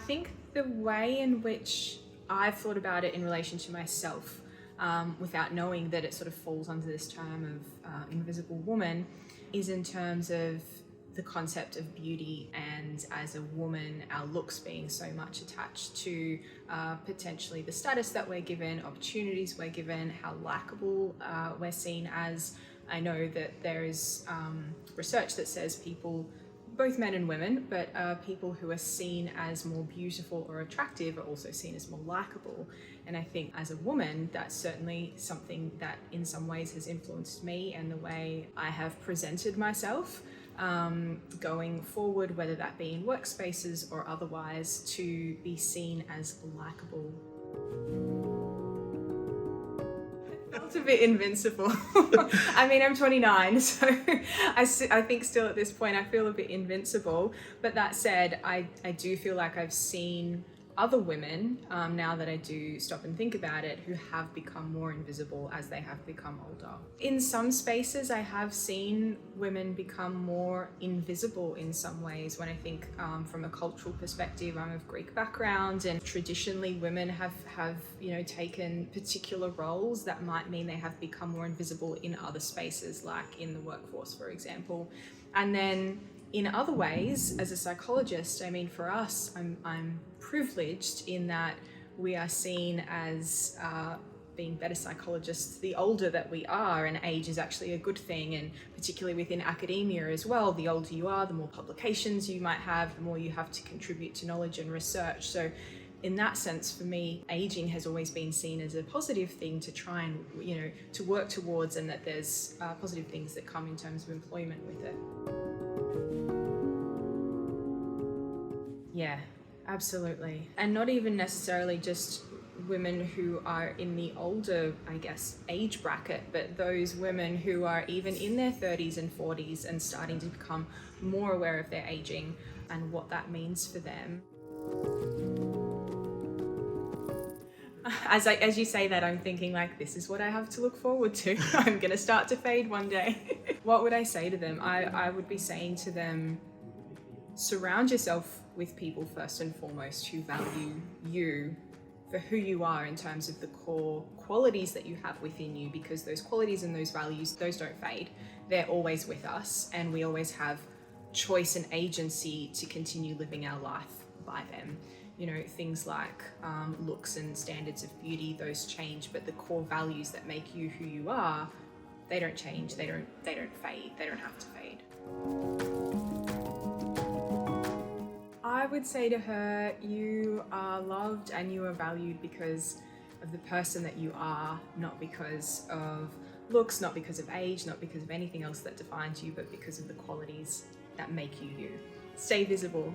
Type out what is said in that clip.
think the way in which I've thought about it in relation to myself, without knowing that it sort of falls under this term of invisible woman, is in terms of the concept of beauty, and as a woman, our looks being so much attached to potentially the status that we're given, opportunities we're given, how likable we're seen as. I know that there is research that says people, both men and women, but people who are seen as more beautiful or attractive are also seen as more likable. And I think as a woman, that's certainly something that in some ways has influenced me and the way I have presented myself going forward, whether that be in workspaces or otherwise, to be seen as likable. A bit invincible. I mean, I'm 29, so I think still at this point I feel a bit invincible. But that said, I do feel like I've seen other women, now that I do stop and think about it, who have become more invisible as they have become older. In some spaces, I have seen women become more invisible in some ways. When I think from a cultural perspective, I'm of Greek background, and traditionally women have taken particular roles that might mean they have become more invisible in other spaces, like in the workforce, for example. And then in other ways, as a psychologist, I mean, for us, I'm privileged in that we are seen as being better psychologists the older that we are, and age is actually a good thing. And particularly within academia as well, the older you are, the more publications you might have, the more you have to contribute to knowledge and research. So in that sense, for me, aging has always been seen as a positive thing to try and, to work towards, and that there's positive things that come in terms of employment with it. Yeah, absolutely. And not even necessarily just women who are in the older, I guess, age bracket, but those women who are even in their 30s and 40s and starting to become more aware of their aging and what that means for them. As you say that, I'm thinking like, this is what I have to look forward to. I'm going to start to fade one day. What would I say to them? I would be saying to them, surround yourself with people first and foremost who value you for who you are in terms of the core qualities that you have within you, because those qualities and those values, those don't fade. They're always with us, and we always have choice and agency to continue living our life by them. Things like looks and standards of beauty, those change, but the core values that make you who you are, they don't change, they don't fade, they don't have to fade. I would say to her, you are loved and you are valued because of the person that you are, not because of looks, not because of age, not because of anything else that defines you, but because of the qualities that make you you. Stay visible.